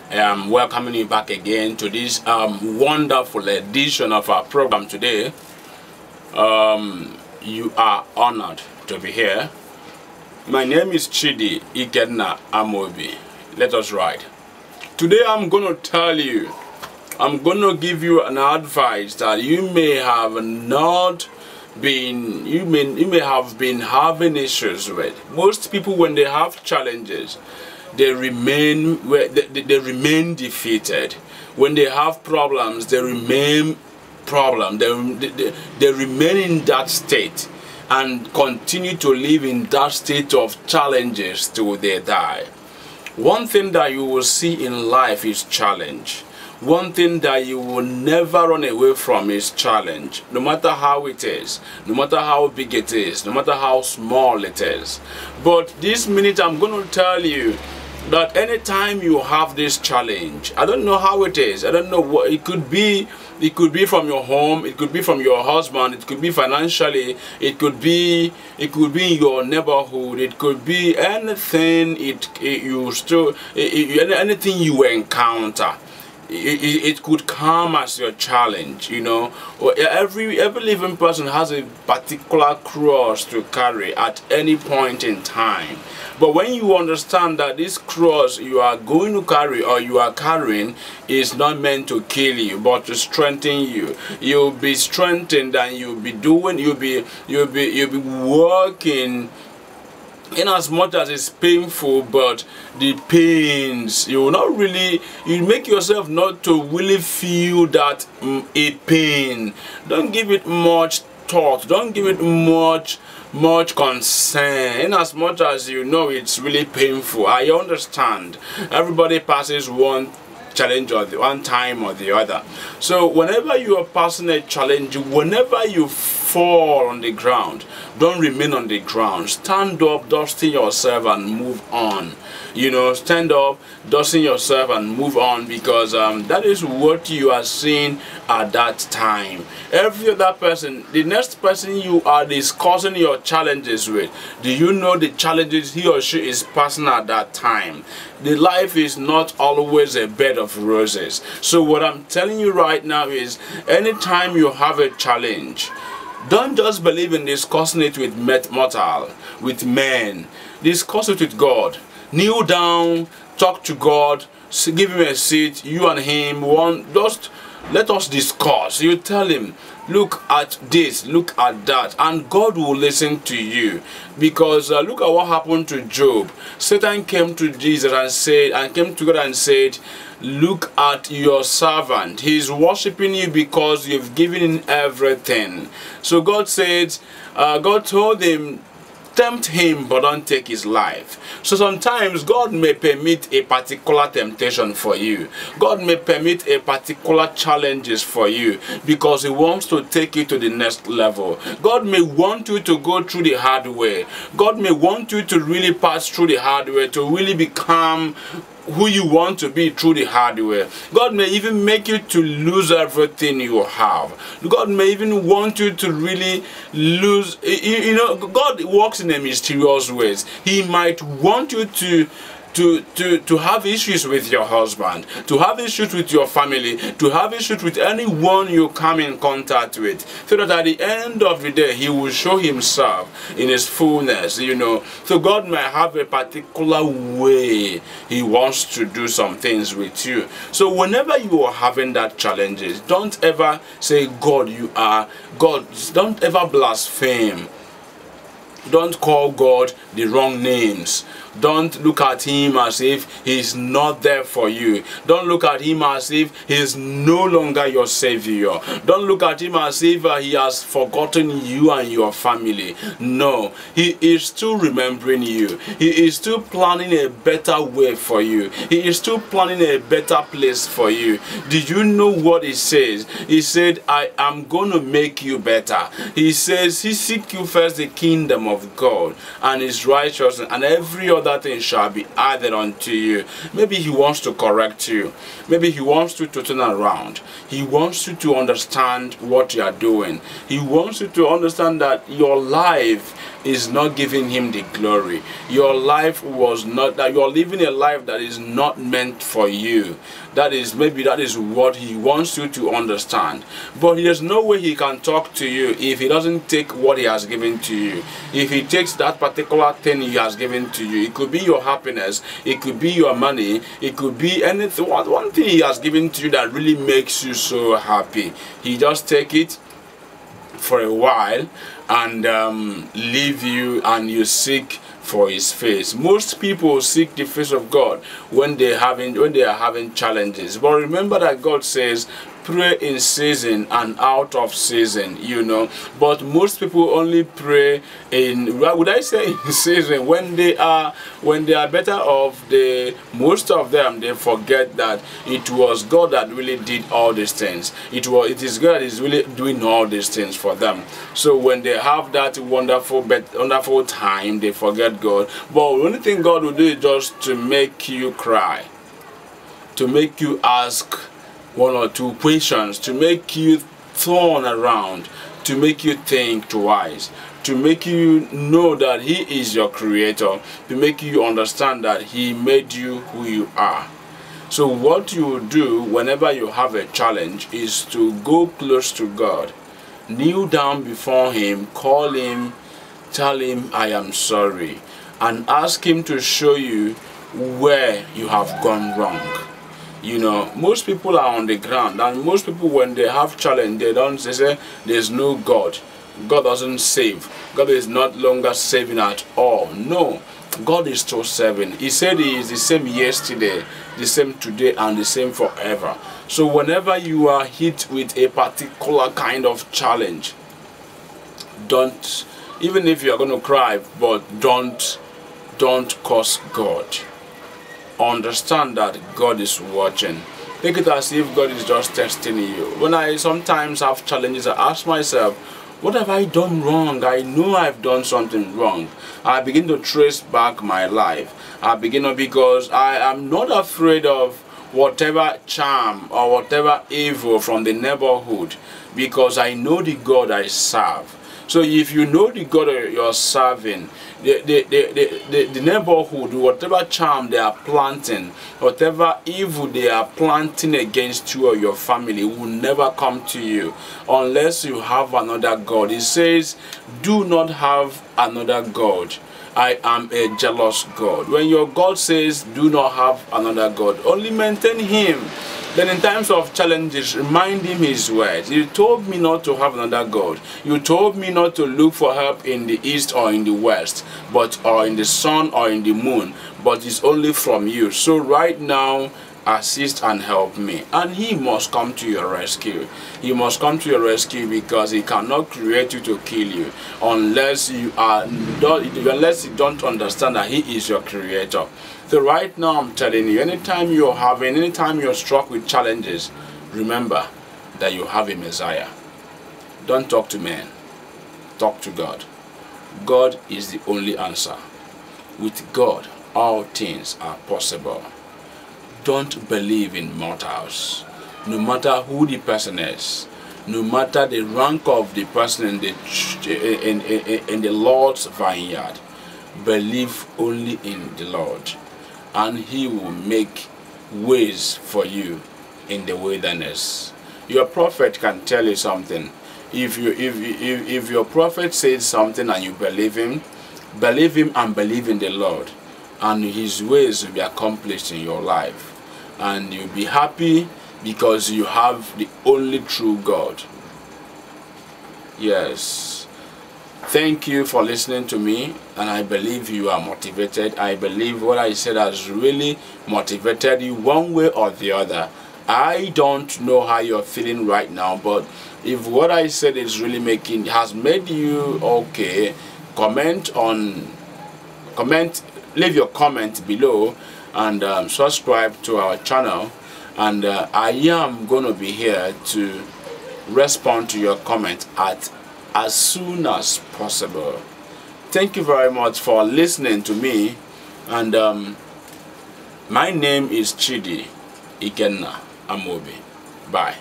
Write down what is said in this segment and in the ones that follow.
I am welcoming you back again to this wonderful edition of our program today. You are honored to be here. My name is Chidi Ikenna Amobi. Let us ride. Today I'm going to tell you, I'm going to give you an advice that you may have not been, you may have been having issues with. Most people, when they have challenges, they remain defeated. When they have problems, they remain they remain in that state and continue to live in that state of challenges till they die. One thing that you will see in life is challenge. One thing that you will never run away from is challenge. No matter how it is, no matter how big it is, no matter how small it is. But this minute I'm going to tell you that anytime you have this challenge, I don't know how it is, I don't know what it could be. It could be from your home, it could be from your husband, it could be financially, it could be in your neighborhood, it could be anything. Anything you encounter. It could come as your challenge, you know. Every living person has a particular cross to carry at any point in time. But when you understand that this cross you are going to carry or you are carrying is not meant to kill you but to strengthen you, you'll be strengthened and you'll be working. In as much as it's painful, but the pains, you will not really, you make yourself not to really feel that a pain. Don't give it much thought, don't give it much concern. In as much as you know it's really painful. I understand everybody passes one challenge or one time or the other. So whenever you are passing a challenge, whenever you fall on the ground, don't remain on the ground. Stand up, dusting yourself and move on. You know, stand up, dusting yourself and move on, because that is what you are seeing at that time. Every other person, the next person you are discussing your challenges with, do you know the challenges he or she is passing at that time? The life is not always a bed of roses. So what I'm telling you right now is, anytime you have a challenge, don't just believe in discussing it with with men. Discuss it with God. Kneel down, talk to God, give him a seat, you and him, just let us discuss. You tell him, look at this, look at that, and God will listen to you. Because look at what happened to Job. Satan came to Jesus and came to God and said, look at your servant. He's worshiping you because you've given him everything. So God said, God told him, tempt him but don't take his life. So sometimes God may permit a particular temptation for you. God may permit a particular challenges for you because he wants to take you to the next level. God may want you to go through the hard way. God may want you to really pass through the hard way, to really become who you want to be through the hard way. God may even make you to lose everything you have. God may even want you to really lose, you know, God works in a mysterious ways. He might want you to have issues with your husband, to have issues with your family, to have issues with anyone you come in contact with, so that at the end of the day he will show himself in his fullness, you know. So God might have a particular way he wants to do some things with you. So whenever you are having that challenges, don't ever say God, you are God. Don't ever blaspheme. Don't call God the wrong names. Don't look at him as if he's not there for you. Don't look at him as if he's no longer your savior. Don't look at him as if he has forgotten you and your family. No, he is still remembering you. He is still planning a better way for you. He is still planning a better place for you. Did you know what he says? He said, I am going to make you better. He says, he seek you first the kingdom of of God and his righteousness, and every other thing shall be added unto you. Maybe he wants to correct you. Maybe he wants you to turn around. He wants you to understand what you are doing. He wants you to understand that your life is not giving him the glory. Your life was not, that you are living a life that is not meant for you. That is what he wants you to understand. But there's no way he can talk to you if he doesn't take what he has given to you. If he takes that particular thing he has given to you, it could be your happiness, it could be your money, it could be anything. One thing he has given to you that really makes you so happy, he just take it for a while and leave you, and you seek for his face. Most people seek the face of God when they are having challenges. But remember that God says, pray in season and out of season, you know. But most people only pray in, would I say, in season when they are better off. Most of them, they forget that it was God that really did all these things. It is God that is really doing all these things for them. So when they have that wonderful time, they forget God. But the only thing God will do is just to make you cry, to make you ask one or two questions, to make you turn around, to make you think twice, to make you know that he is your creator, to make you understand that he made you who you are. So what you do whenever you have a challenge is to go close to God, kneel down before him, call him, tell him I am sorry, and ask him to show you where you have gone wrong. You know, most people are on the ground, and most people, when they have challenge, they say there's no God. God doesn't save. God is not longer saving at all. No, God is still serving. He said he is the same yesterday, the same today, and the same forever. So whenever you are hit with a particular kind of challenge, don't, even if you are going to cry, but don't curse God. Understand that God is watching. Take it as if God is just testing you. When I sometimes have challenges, I ask myself, what have I done wrong? I know I've done something wrong. I begin to trace back my life. Because I am not afraid of whatever charm or whatever evil from the neighborhood, because I know the God I serve. So if you know the God you're serving, the neighborhood, whatever charm they are planting, whatever evil they are planting against you or your family, will never come to you unless you have another God. It says, do not have another God. I am a jealous God. When your God says, do not have another God, only maintain him. Then in times of challenges, remind him his words. You told me not to have another God. You told me not to look for help in the east or in the west, or in the sun or in the moon, but it's only from you. So right now, assist and help me. And he must come to your rescue. He must come to your rescue, because he cannot create you to kill you unless you don't understand that he is your creator. So right now I'm telling you, anytime you're struck with challenges, remember that you have a Messiah. Don't talk to men, talk to God. God is the only answer. With God, all things are possible. Don't believe in mortals, no matter who the person is, no matter the rank of the person in the Lord's vineyard. Believe only in the Lord, and he will make ways for you in the wilderness. Your prophet can tell you something. If your prophet says something and you believe him and believe in the Lord, and his ways will be accomplished in your life, and you'll be happy because you have the only true God. Yes. Thank you for listening to me, and I believe you are motivated. I believe what I said has really motivated you one way or the other. I don't know how you're feeling right now, but if what I said is really has made you okay, leave your comment below, and subscribe to our channel, and I am going to be here to respond to your comment as soon as possible. thank you very much for listening to me. And my name is Chidi Ikenna Amobi. Bye,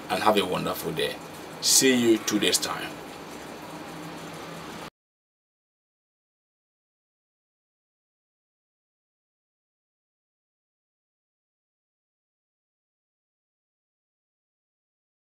and have a wonderful day. See you 2 days time.